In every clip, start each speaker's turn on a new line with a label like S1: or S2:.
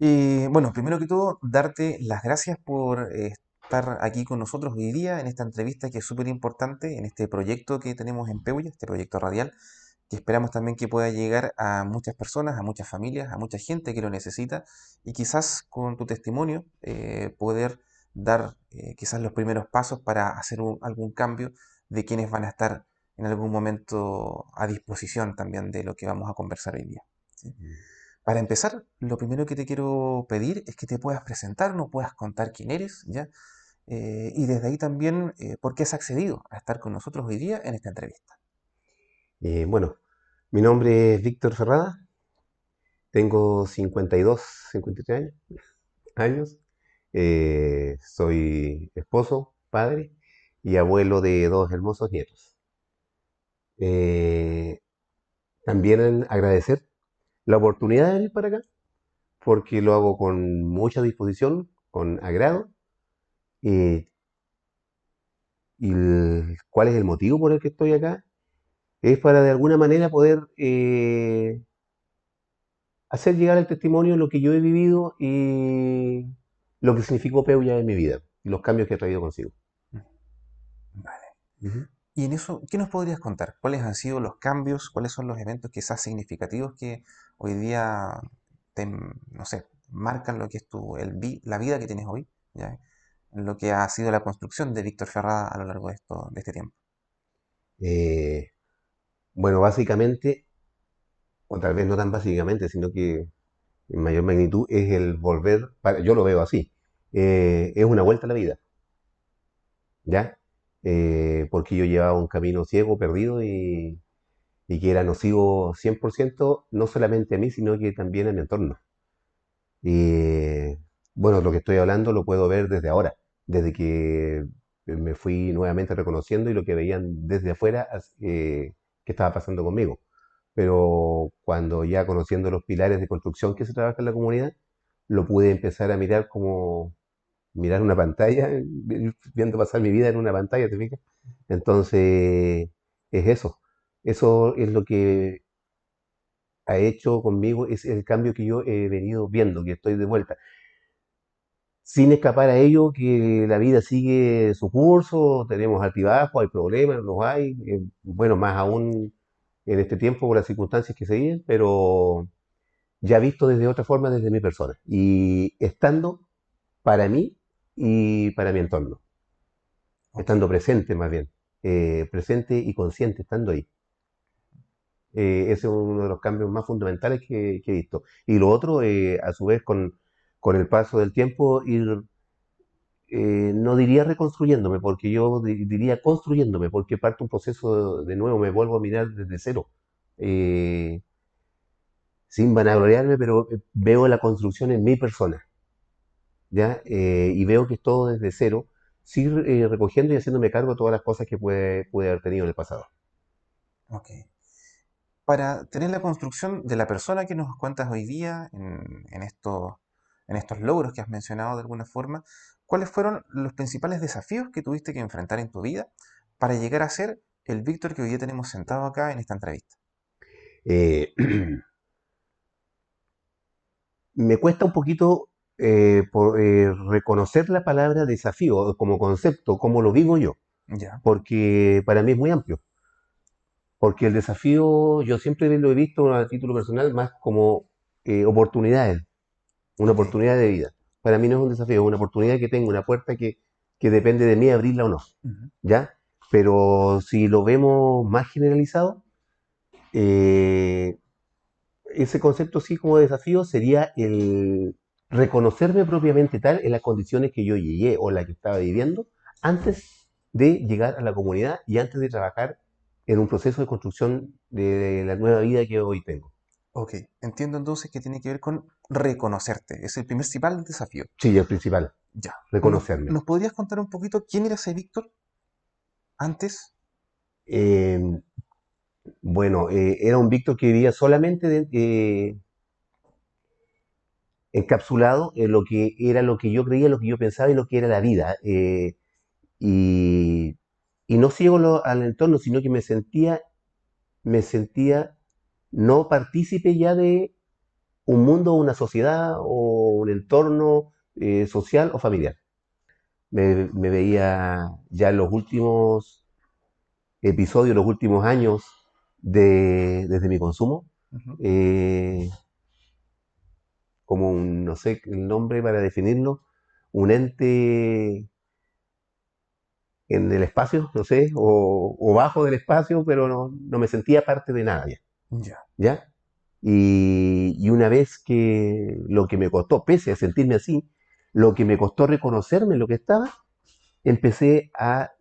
S1: Bueno, primero que todo, darte las gracias por estar aquí con nosotros hoy día en esta entrevista que es súper importante, en este proyecto que tenemos en Peuya, este proyecto radial, que esperamos también que pueda llegar a muchas personas, a muchas familias, a mucha gente que lo necesita y quizás con tu testimonio poder dar quizás los primeros pasos para hacer algún cambio de quienes van a estar en algún momento a disposición también de lo que vamos a conversar hoy día. ¿Sí? Para empezar, lo primero que te quiero pedir es que te puedas presentar, no puedas contar quién eres, ¿ya? Y desde ahí también, ¿por qué has accedido a estar con nosotros hoy día en esta entrevista?
S2: Bueno, mi nombre es Víctor Ferrada, tengo 52, 53 años. Soy esposo, padre y abuelo de dos hermosos nietos. Eh, También agradecer la oportunidad de venir para acá, porque lo hago con mucha disposición, con agrado. eh, y ¿cuál es el motivo por el que estoy acá? Es para de alguna manera poder hacer llegar el testimonio de lo que yo he vivido y lo que significó Peuya en mi vida y los cambios que ha traído consigo.
S1: Mm, vale.
S2: Ujú.
S1: Y en eso, ¿qué nos podrías contar? ¿Cuáles han sido los cambios? ¿Cuáles son los eventos quizás significativos que hoy día no sé, marcan lo que es la vida que tienes hoy, ¿ya? En lo que ha sido la construcción de Víctor Ferrada a lo largo de este tiempo.
S2: Eh, bueno, básicamente, o tal vez no tan básicamente, sino que en mayor magnitud, es el volver, yo lo veo así, es una vuelta a la vida, ¿ya? Porque yo llevaba un camino ciego, perdido y que era nocivo 100%, no solamente a mí, sino que también a mi entorno. Y bueno, lo que estoy hablando lo puedo ver desde ahora, desde que me fui nuevamente reconociendo y lo que veían desde afuera, qué estaba pasando conmigo. Pero cuando ya conociendo los pilares de construcción que se trabaja en la comunidad, lo pude empezar a mirar como mirar una pantalla, viendo pasar mi vida en una pantalla, ¿te fijas? Entonces, es eso. Eso es lo que ha hecho conmigo, es el cambio que yo he venido viendo, que estoy de vuelta sin escapar a ello, que la vida sigue su curso, tenemos altibajos, hay problemas, los hay, bueno, más aún en este tiempo por las circunstancias que se viven, pero ya visto desde otra forma, desde mi persona, y estando para mí y para mi entorno,
S1: Ok.
S2: estando presente más bien, presente y consciente, estando ahí. Ese es uno de los cambios más fundamentales que he visto. Y lo otro, a su vez, con el paso del tiempo, ir no diría reconstruyéndome, porque yo diría construyéndome, porque parte un proceso de nuevo, me vuelvo a mirar desde cero, eh, sin vanagloriarme, pero veo la construcción en mi persona, ¿ya? Y veo que es todo desde cero, sí, recogiendo y haciéndome cargo de todas las cosas que pude haber tenido en el pasado.
S1: Ok. Para tener la construcción de la persona que nos cuentas hoy día, en estos logros que has mencionado de alguna forma, ¿cuáles fueron los principales desafíos que tuviste que enfrentar en tu vida para llegar a ser el Víctor que hoy día tenemos sentado acá en esta entrevista?
S2: Eh, Me cuesta un poquito reconocer la palabra desafío como concepto, como lo vivo yo,
S1: Ya,
S2: porque para mí es muy amplio. Porque el desafío yo siempre lo he visto a título personal más como oportunidades, una
S1: ok,
S2: oportunidad de vida. Para mí no es un desafío, es una oportunidad que tengo, una puerta que depende de mí abrirla o no.
S1: ujú,
S2: ¿Ya? Pero si lo vemos más generalizado, eh, ese concepto sí como desafío sería el reconocerme propiamente tal en las condiciones que yo llegué o las que estaba viviendo antes de llegar a la comunidad y antes de trabajar en un proceso de construcción de la nueva vida que hoy tengo.
S1: ok. Entiendo entonces que tiene que ver con reconocerte. Es el principal desafío.
S2: Sí, el principal,
S1: Ya.
S2: reconocerme.
S1: ¿Nos podrías contar un poquito quién era ese Víctor antes?
S2: Eh, bueno, era un Víctor que vivía solamente encapsulado en lo que era lo que yo creía, lo que yo pensaba y lo que era la vida. Y, y no ciego al entorno, sino que me sentía no partícipe ya de un mundo, una sociedad un entorno social o familiar. Me veía ya en los últimos episodios, los últimos años desde mi consumo,
S1: Ujú.
S2: eh, como un, no sé el nombre para definirlo, un ente en el espacio, no sé, o bajo del espacio, pero no me sentía parte de nada ya.
S1: Ya.
S2: ¿Ya? Y una vez que lo que me costó, pese a sentirme así, lo que me costó reconocerme en lo que estaba, empecé a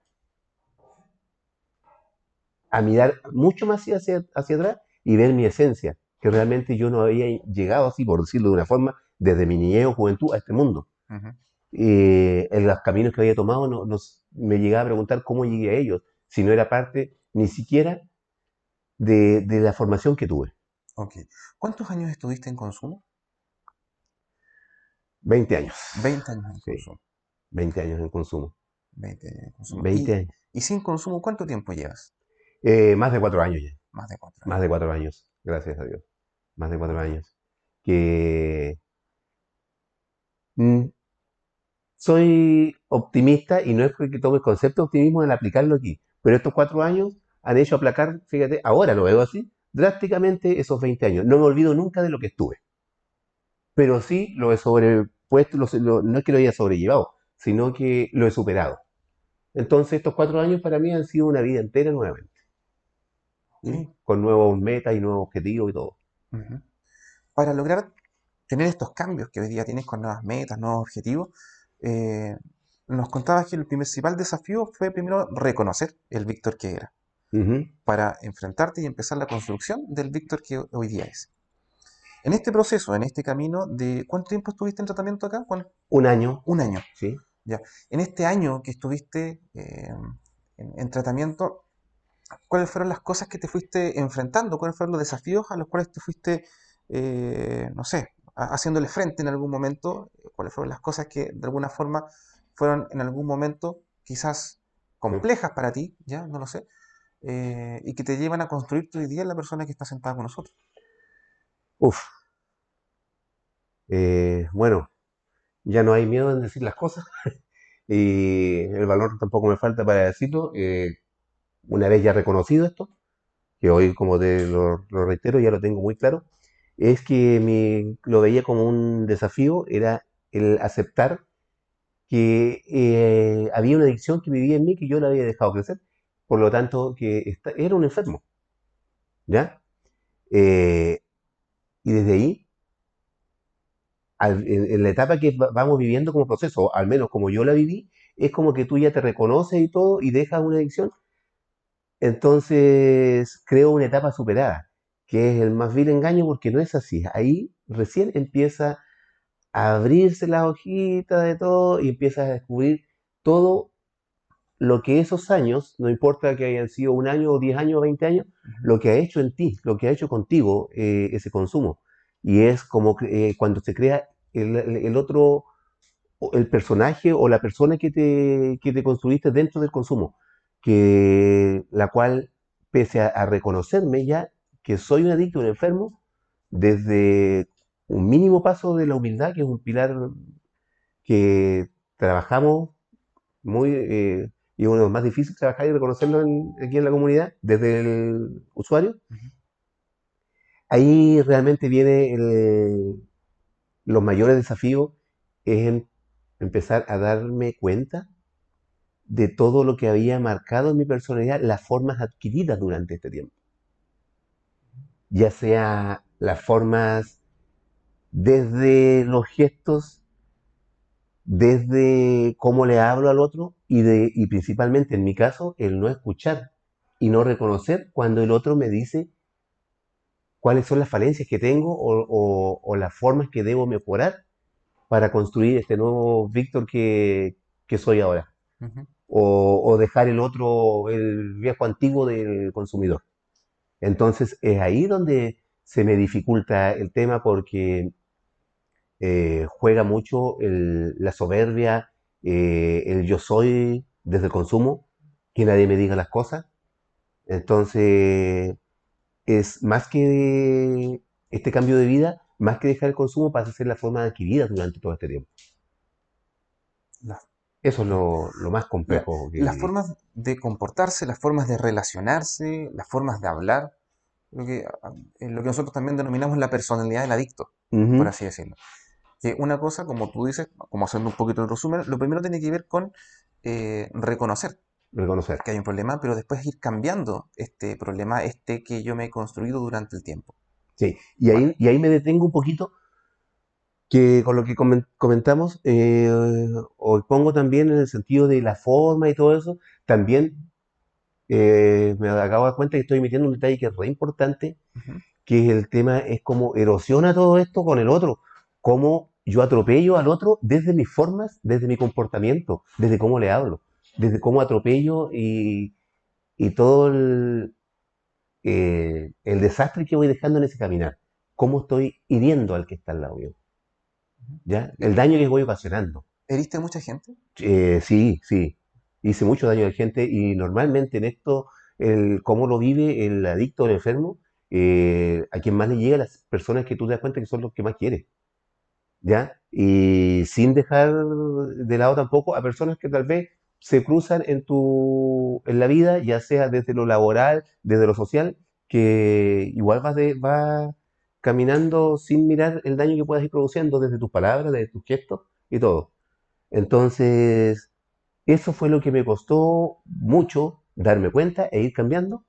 S2: mirar mucho más hacia atrás y ver mi esencia, que realmente yo no había llegado así, por decirlo de una forma, desde mi niñez o juventud a este mundo.
S1: Ujú.
S2: En los caminos que había tomado me llegaba a preguntar cómo llegué a ellos, si no era parte ni siquiera de la formación que tuve.
S1: Ok. ¿Cuántos años estuviste en consumo?
S2: 20 años,
S1: 20 años en
S2: sí,
S1: consumo.
S2: 20 años en consumo.
S1: 20 años en consumo.
S2: 20 años.
S1: Y sin consumo, ¿cuánto tiempo llevas?
S2: Más de 4 años ya.
S1: Más de 4 años.
S2: Más de 4 años, gracias a Dios. Más de 4 años. Que mm, soy optimista y no es que tome el concepto de optimismo en aplicarlo aquí. Pero estos 4 años han hecho aplacar, fíjate, ahora lo veo así, drásticamente esos 20 años. No me olvido nunca de lo que estuve. Pero sí lo he sobrepuesto, no es que lo haya sobrellevado, sino que lo he superado. Entonces estos 4 años para mí han sido una vida entera nuevamente. ¿Mm?
S1: Ok.
S2: Con nuevos metas y nuevos objetivos y todo.
S1: Ujú. Para lograr tener estos cambios que hoy día tienes con nuevas metas, nuevos objetivos, eh, nos contabas que el principal desafío fue primero reconocer el Víctor que era,
S2: Ujú.
S1: para enfrentarte y empezar la construcción del Víctor que hoy día es. En este proceso, en este camino, de ¿cuánto tiempo estuviste en tratamiento acá?
S2: Un año,
S1: Un año.
S2: ¿sí?
S1: Ya. En este año que estuviste en tratamiento, ¿cuáles fueron las cosas que te fuiste enfrentando? ¿Cuáles fueron los desafíos a los cuales te fuiste, no sé, haciéndole frente en algún momento? ¿Cuáles fueron las cosas que de alguna forma fueron en algún momento quizás complejas para ti, ya, no lo sé, y que te llevan a construir hoy día la persona que está sentada con nosotros?
S2: Uf, bueno, ya no hay miedo en decir las cosas y el valor tampoco me falta para decirlo. Una vez ya reconocido esto, que hoy como te lo reitero, ya lo tengo muy claro, es que lo veía como un desafío, era el aceptar que había una adicción que vivía en mí que yo la había dejado crecer, por lo tanto que era un enfermo, ¿ya? Eh, y desde ahí en la etapa que vamos viviendo como proceso, al menos como yo la viví, es como que tú ya te reconoces y todo y dejas una adicción, entonces creo una etapa superada, que es el más vil engaño porque no es así. Ahí recién empieza a abrirse la hojita de todo y empiezas a descubrir todo lo que esos años, no importa que hayan sido un año o 10 años o 20 años,
S1: Ujú.
S2: lo que ha hecho en ti, lo que ha hecho contigo ese consumo. Y es como que, cuando se crea el otro, el personaje o la persona que te construiste dentro del consumo, que la cual, pese a reconocerme ya que soy un adicto, un enfermo, desde un mínimo paso de la humildad, que es un pilar que trabajamos muy, y uno de los más difíciles trabajar y reconocerlo aquí en la comunidad, desde el usuario,
S1: Ujú.
S2: ahí realmente viene los mayores desafíos, es empezar a darme cuenta de todo lo que había marcado en mi personalidad, las formas adquiridas durante este tiempo. Ya sea las formas desde los gestos, desde cómo le hablo al otro y principalmente en mi caso, el no escuchar y no reconocer cuando el otro me dice cuáles son las falencias que tengo o las formas que debo mejorar para construir este nuevo Víctor que soy ahora.
S1: Ujú.
S2: O dejar el otro, el viejo antiguo del consumidor. Entonces es ahí donde se me dificulta el tema porque juega mucho la soberbia, el yo soy desde el consumo, que nadie me diga las cosas. Entonces es más que este cambio de vida, más que dejar el consumo, pasa a ser la forma adquirida durante todo este tiempo.
S1: Las,
S2: Eso es
S1: ya.
S2: lo más complejo que
S1: Las
S2: viví.
S1: formas de comportarse, las formas de relacionarse, las formas de hablar, lo que nosotros también denominamos la personalidad del adicto, por
S2: Ujú.
S1: así decirlo. Que una cosa, como tú dices, como haciendo un poquito el resumen, lo primero tiene que ver con reconocer
S2: Reconocer.
S1: que hay un problema, pero después ir cambiando este problema, este que yo me he construido durante el tiempo.
S2: Sí,
S1: ¿Cuál?
S2: y ahí me detengo un poquito que con lo que comentamos, o pongo también en el sentido de la forma y todo eso, también me acabo de dar cuenta que estoy metiendo un detalle que es re importante,
S1: Ujú.
S2: que es el tema, es cómo erosiona todo esto con el otro, cómo yo atropello al otro desde mis formas, desde mi comportamiento, desde cómo le hablo, desde cómo atropello y todo el desastre que voy dejando en ese caminar, cómo estoy hiriendo al que está al lado mío, ¿ya?
S1: ¿Y
S2: El daño que voy ocasionando.
S1: heriste a mucha gente?
S2: Sí, sí, hice mucho daño a la gente y normalmente en esto, cómo lo vive el adicto o el enfermo, a quien más le llega a las personas que tú te das cuenta que son los que más quieres, ¿ya? Y sin dejar de lado tampoco a personas que tal vez se cruzan en la vida, ya sea desde lo laboral, desde lo social, que igual vas caminando sin mirar el daño que puedas ir produciendo desde tus palabras, desde tus gestos y todo. Entonces, eso fue lo que me costó mucho darme cuenta e ir cambiando,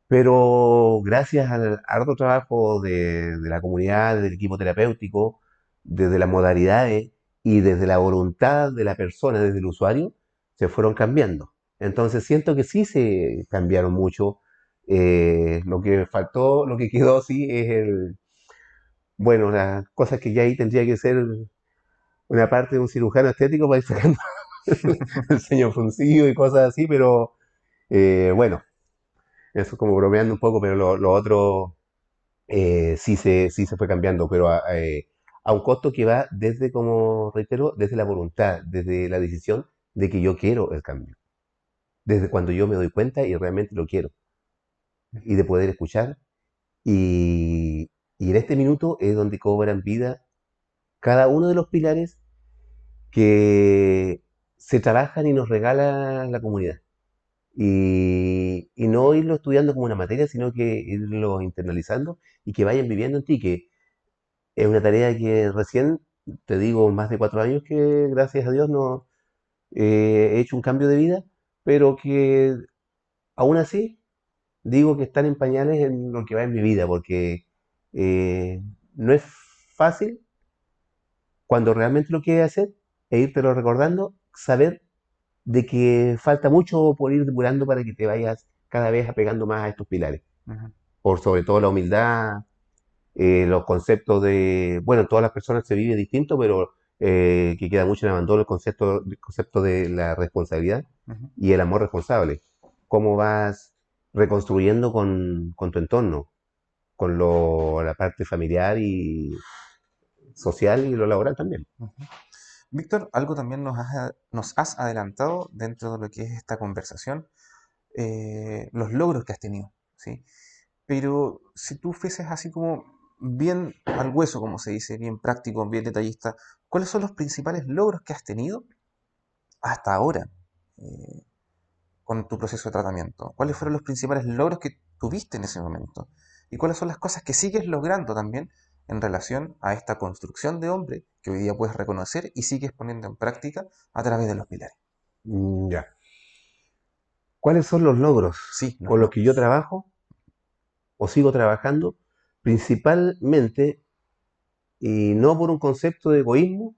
S2: pero gracias al arduo trabajo de la comunidad, del equipo terapéutico, desde las modalidades y desde la voluntad de la persona, desde el usuario, se fueron cambiando. Entonces siento que sí se cambiaron mucho. Lo que faltó, lo que quedó sí es bueno, las cosas que ya ahí tendría que ser una parte de un cirujano estético para ir sacando el ceño fruncido y cosas así, pero bueno, eso como bromeando un poco, pero lo otro sí se fue cambiando, pero a un costo que va desde, como reitero, desde la voluntad, desde la decisión de que yo quiero el cambio, desde cuando yo me doy cuenta y realmente lo quiero, y de poder escuchar. Y en este minuto es donde cobran vida cada uno de los pilares que se trabajan y nos regala la comunidad. Y no irlo estudiando como una materia, sino que irlo internalizando y que vayan viviendo en ti, que es una tarea que recién, te digo, más de 4 años que gracias a Dios no he hecho un cambio de vida, pero que aún así digo que están en pañales en lo que va en mi vida, porque eh, no es fácil cuando realmente lo quieres hacer e írtelo recordando, saber de que falta mucho por ir depurando para que te vayas cada vez apegando más a estos pilares.
S1: Ujú.
S2: Por sobre todo la humildad, los conceptos de, bueno, en todas las personas se vive distinto, pero que queda mucho en abandono el concepto de la responsabilidad
S1: Ujú.
S2: y el amor responsable. Cómo vas reconstruyendo con tu entorno, con la parte familiar y social y lo laboral también.
S1: Ujú. Víctor, algo también nos has adelantado dentro de lo que es esta conversación, los logros que has tenido, ¿sí? Pero si tú fueses así como bien al hueso, como se dice, bien práctico, bien detallista, ¿cuáles son los principales logros que has tenido hasta ahora eh, con tu proceso de tratamiento? ¿Cuáles fueron los principales logros que tuviste en ese momento? ¿Y cuáles son las cosas que sigues logrando también en relación a esta construcción de hombre que hoy día puedes reconocer y sigues poniendo en práctica a través de los pilares?
S2: Ya. ¿Cuáles son los logros
S1: Sí, los
S2: con los que yo
S1: logros.
S2: trabajo o sigo trabajando? Principalmente, y no por un concepto de egoísmo,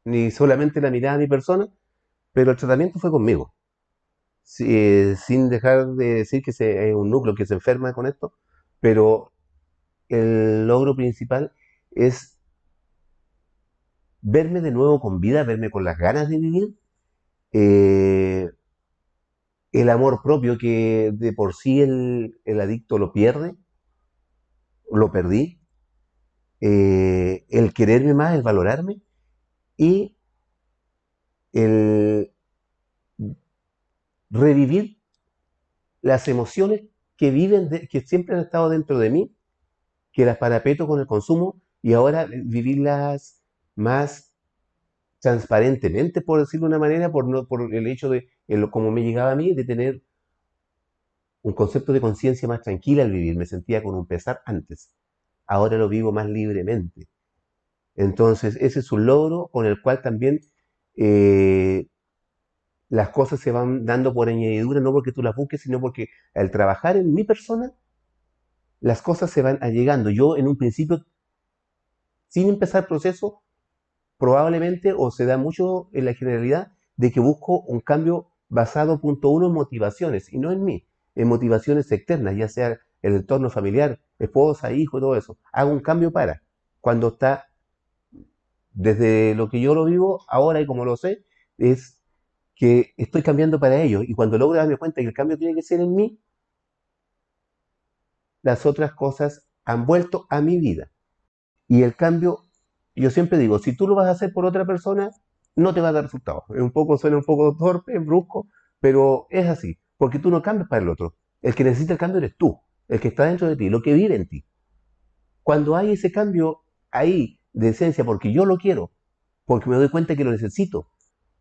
S2: ni solamente la mirada de mi persona, pero el tratamiento fue conmigo. Sin dejar de decir que es un núcleo que se enferma con esto, pero el logro principal es verme de nuevo con vida, verme con las ganas de vivir, eh, el amor propio que de por sí el adicto lo pierde, lo perdí, el quererme más, el valorarme y el revivir las emociones que siempre han estado dentro de mí, que las parapeto con el consumo, y ahora vivirlas más transparentemente, por decirlo de una manera, por el hecho de, como me llegaba a mí, de tener un concepto de conciencia más tranquila al vivir. Me sentía con un pesar antes. Ahora lo vivo más libremente. Entonces, ese es un logro con el cual también eh, las cosas se van dando por añadidura, no porque tú las busques, sino porque al trabajar en mi persona, las cosas se van allegando. Yo en un principio, sin empezar el proceso, probablemente, o se da mucho en la generalidad, de que busco un cambio basado, punto uno, en motivaciones, y no en mí, en motivaciones externas, ya sea el entorno familiar, esposa, hijo, todo eso. Hago un cambio para. Cuando está, desde lo que yo lo vivo ahora y como lo sé, es que estoy cambiando para ellos. Y cuando logro darme cuenta que el cambio tiene que ser en mí, las otras cosas han vuelto a mi vida. Y el cambio, yo siempre digo, si tú lo vas a hacer por otra persona, no te va a dar resultados. Es un poco, suena un poco torpe, brusco, pero es así, porque tú no cambias para el otro. El que necesita el cambio eres tú, el que está dentro de ti, lo que vive en ti. Cuando hay ese cambio ahí de esencia, porque yo lo quiero, porque me doy cuenta que lo necesito,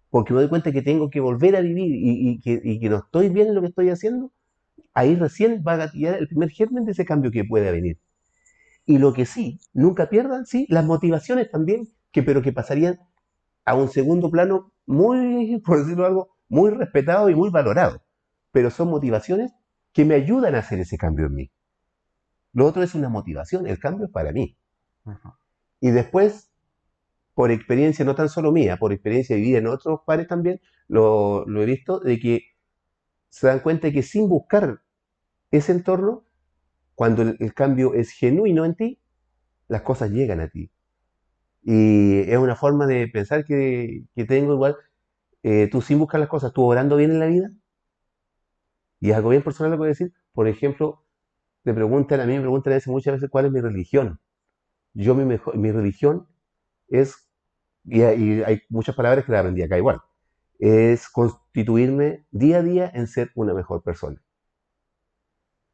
S2: porque me doy cuenta que tengo que volver a vivir y que no estoy bien en lo que estoy haciendo, ahí recién va a gatillar el primer germen de ese cambio que puede venir. Y lo que sí, nunca pierdan, sí, las motivaciones también, pero que pasarían a un segundo plano muy, por decirlo algo, muy respetado y muy valorado. Pero son motivaciones que me ayudan a hacer ese cambio en mí. Lo otro es una motivación, el cambio es para mí.
S1: Ujú.
S2: Y después, por experiencia no tan solo mía, por experiencia de vida en otros pares también, lo he visto, de que se dan cuenta de que sin buscar ese entorno, cuando el cambio es genuino en ti, las cosas llegan a ti. Y es una forma de pensar que tengo igual, tú sin buscar las cosas, tú orando bien en la vida, y es algo bien personal lo que voy a decir. Por ejemplo, a mí me preguntan a veces, muchas veces cuál es mi religión. Mi religión es, y hay muchas palabras que las aprendí acá igual, es constituirme día a día en ser una mejor persona.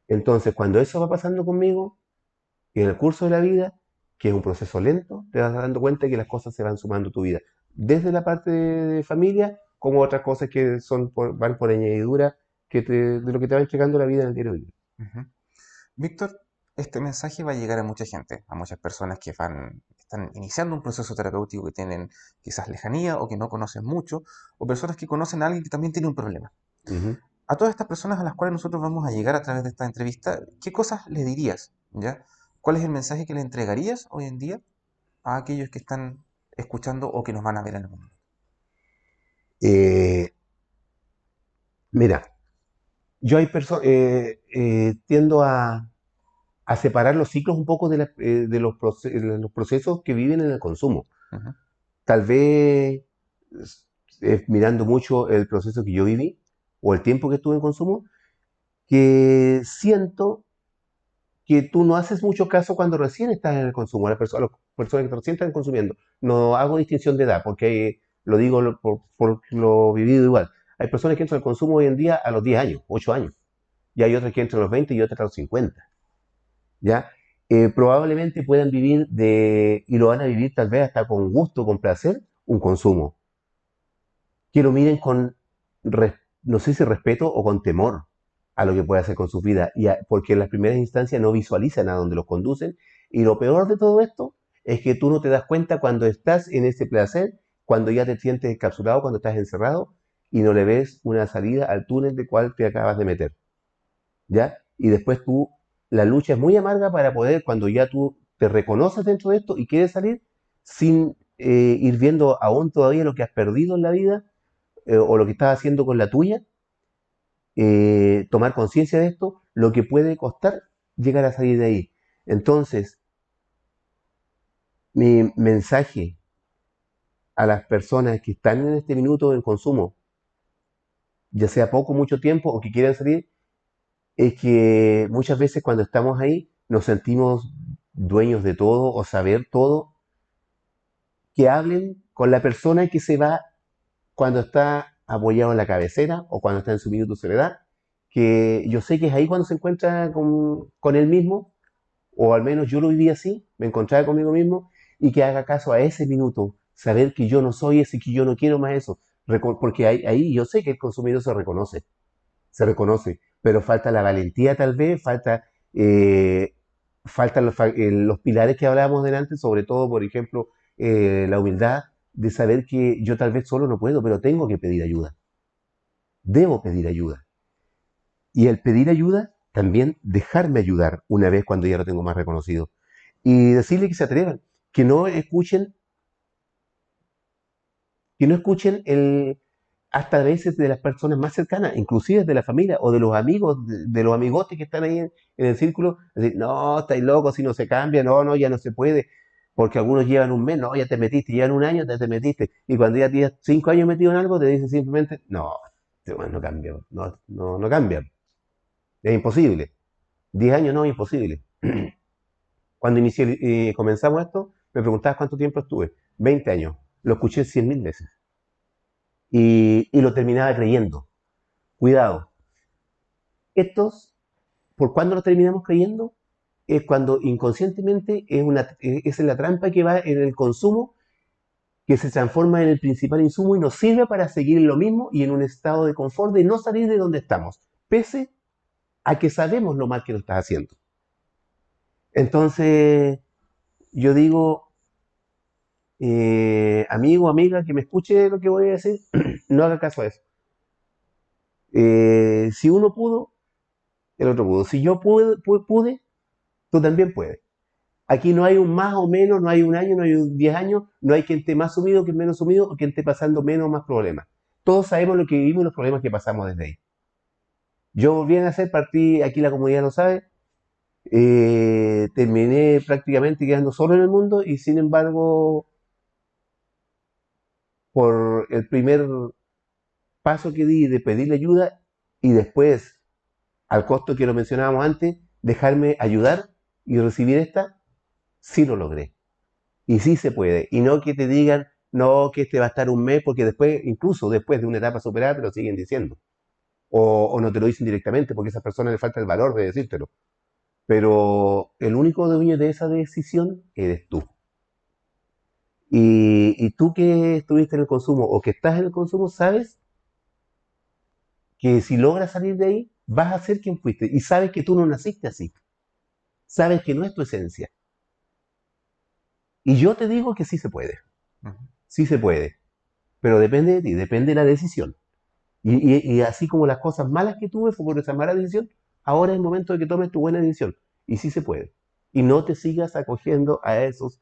S2: Entonces, cuando eso va pasando conmigo, en el curso de la vida, que es un proceso lento, te vas dando cuenta que las cosas se van sumando a tu vida. Desde la parte de familia, como otras cosas que van por añadidura de lo que te va entregando la vida en el diario vivir.
S1: Ujú. Víctor, este mensaje va a llegar a mucha gente, a muchas personas que están iniciando un proceso terapéutico, que tienen quizás lejanía o que no conocen mucho, o personas que conocen a alguien que también tiene un problema.
S2: Ujú.
S1: A todas estas personas a las cuales nosotros vamos a llegar a través de esta entrevista, ¿qué cosas les dirías? ¿Ya? ¿Cuál es el mensaje que le entregarías hoy en día a aquellos que están escuchando o que nos van a ver en el mundo?
S2: Eh, Mira, yo tiendo a separar los ciclos un poco de los procesos que viven en el consumo.
S1: Ujú.
S2: Tal vez mirando mucho el proceso que yo viví o el tiempo que estuve en consumo, que siento que tú no haces mucho caso cuando recién estás en el consumo, a las personas que recién están consumiendo. No hago distinción de edad, porque lo digo por lo vivido igual. Hay personas que entran al consumo hoy en día a los 10 años, 8 años, y hay otras que entran a los 20 y otras a los 50. ¿Ya? Probablemente puedan y lo van a vivir tal vez hasta con gusto, con placer, un consumo. Que lo miren con, no sé si respeto o con temor a lo que puede hacer con su vida, porque en las primeras instancias no visualizan a dónde los conducen. Y lo peor de todo esto es que tú no te das cuenta cuando estás en ese placer, cuando ya te sientes encapsulado, cuando estás encerrado y no le ves una salida al túnel de cual te acabas de meter. ¿Ya? Y después la lucha es muy amarga para poder, cuando ya tú te reconoces dentro de esto y quieres salir, sin ir viendo aún todavía lo que has perdido en la vida, o lo que estás haciendo con la tuya, tomar conciencia de esto, lo que puede costar llegar a salir de ahí. Entonces, mi mensaje a las personas que están en este minuto en consumo, ya sea poco o mucho tiempo, o que quieran salir, es que muchas veces cuando estamos ahí nos sentimos dueños de todo o saber todo, que hablen con la persona que se va cuando está apoyado en la cabecera o cuando está en su minuto de soledad, que yo sé que es ahí cuando se encuentra con él mismo, o al menos yo lo viví así, me encontraba conmigo mismo, y que haga caso a ese minuto, saber que yo no soy ese, que yo no quiero más eso, porque ahí yo sé que el consumidor se reconoce, pero falta la valentía tal vez, eh, faltan los pilares que hablábamos delante, sobre todo, por ejemplo, la humildad de saber que yo tal vez solo no puedo, pero tengo que pedir ayuda, debo pedir ayuda. Y el pedir ayuda, también dejarme ayudar una vez cuando ya lo tengo más reconocido. Y decirle que se atrevan, que no escuchen, que no escuchen hasta a veces de las personas más cercanas, inclusive de la familia o de los amigos, de los amigotes que están ahí en el círculo, decir, no, estáis locos, si no se cambia, no, no, ya no se puede, porque algunos llevan un mes, no, ya te metiste, llevan un año, ya te metiste, y cuando ya tienes 5 años metido en algo, te dicen simplemente, no, este weón no cambia, no, no, no cambia, es imposible, 10 años no, es imposible. Cuando comenzamos esto, me preguntabas cuánto tiempo estuve, 20 años, lo escuché 100.000 veces, y lo terminaba creyendo. Cuidado, estos, ¿por cuándo lo terminamos creyendo? Es cuando inconscientemente es en la trampa que va en el consumo, que se transforma en el principal insumo y nos sirve para seguir en lo mismo y en un estado de confort de no salir de donde estamos, pese a que sabemos lo mal que lo estás haciendo. Entonces, yo digo, amigo, amiga, que me escuche lo que voy a decir, no haga caso a eso. Si uno pudo, el otro pudo. Si yo pude, tú también puedes. Aquí no hay un más o menos, no hay un año, no hay 10 años, no hay quien esté más sumido, quien menos sumido, o quien esté pasando menos o más problemas. Todos sabemos lo que vivimos y los problemas que pasamos desde ahí. Yo volví a nacer, partí, aquí la comunidad lo sabe, terminé prácticamente quedando solo en el mundo y sin embargo, por el primer paso que di de pedirle ayuda y después, al costo que lo mencionábamos antes, dejarme ayudar y recibir esta, sí lo logré. Y sí se puede. Y no que te digan, no, que este va a estar un mes, porque después, incluso después de una etapa superada, te lo siguen diciendo. O no te lo dicen directamente, porque a esa persona le falta el valor de decírtelo. Pero el único dueño de esa decisión eres tú. Y tú que estuviste en el consumo o que estás en el consumo, sabes que si logras salir de ahí, vas a ser quien fuiste. Y sabes que tú no naciste así. Sabes que no es tu esencia. Y yo te digo que sí se puede.
S1: Ujú.
S2: Sí se puede. Pero depende de ti, depende de la decisión. Y así como las cosas malas que tuve fue por esa mala decisión, ahora es el momento de que tomes tu buena decisión. Y sí se puede. Y no te sigas acogiendo a esos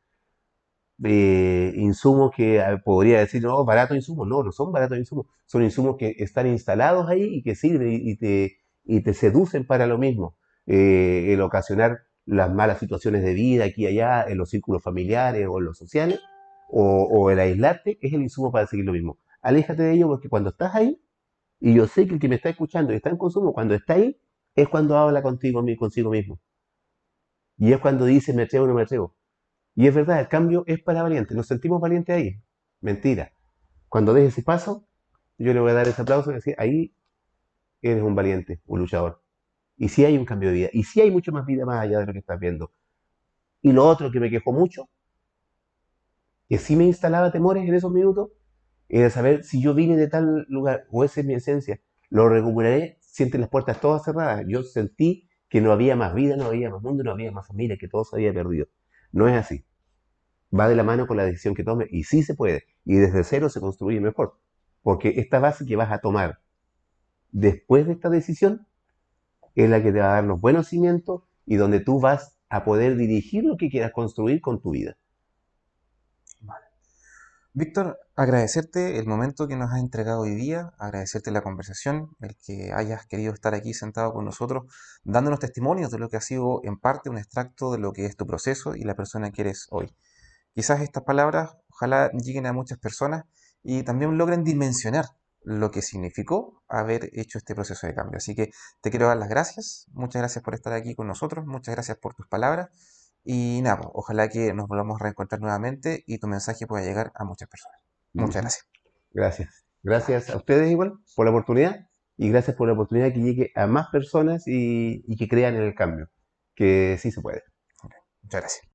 S2: insumos que podría decir, no, baratos insumos. No, no son baratos insumos. Son insumos que están instalados ahí y que sirven y te seducen para lo mismo. El ocasionar las malas situaciones de vida aquí y allá, en los círculos familiares o en los sociales, o el aislarte, es el insumo para seguir lo mismo. Aléjate de ello porque cuando estás ahí, y yo sé que el que me está escuchando y está en consumo, cuando está ahí, es cuando habla consigo mismo. Y es cuando dice, me atrevo o no me atrevo. Y es verdad, el cambio es para valientes. Nos sentimos valientes ahí. Mentira. Cuando des ese paso, yo le voy a dar ese aplauso y decir, ahí eres un valiente, un luchador. Y sí hay un cambio de vida. Y sí hay mucho más vida más allá de lo que estás viendo. Y lo otro que me quejó mucho, que sí me instalaba temores en esos minutos, era saber si yo vine de tal lugar o esa es mi esencia. Lo recuperaré, sienten las puertas todas cerradas. Yo sentí que no había más vida, no había más mundo, no había más familia, que todo se había perdido. No es así. Va de la mano con la decisión que tome y sí se puede. Y desde cero se construye mejor. Porque esta base que vas a tomar después de esta decisión es la que te va a dar los buenos cimientos y donde tú vas a poder dirigir lo que quieras construir con tu vida.
S1: Vale. Víctor, agradecerte el momento que nos has entregado hoy día, agradecerte la conversación, el que hayas querido estar aquí sentado con nosotros, dándonos testimonios de lo que ha sido en parte un extracto de lo que es tu proceso y la persona que eres hoy. Quizás estas palabras ojalá lleguen a muchas personas y también logren dimensionar lo que significó haber hecho este proceso de cambio. Así que te quiero dar las gracias, muchas gracias por estar aquí con nosotros, muchas gracias por tus palabras y nada, pues, ojalá que nos volvamos a reencontrar nuevamente y tu mensaje pueda llegar a muchas personas. Muchas
S2: Ujú.
S1: gracias.
S2: Gracias. Gracias a ustedes igual por la oportunidad y gracias por la oportunidad que llegue a más personas y que crean en el cambio, que sí se puede.
S1: Muchas gracias.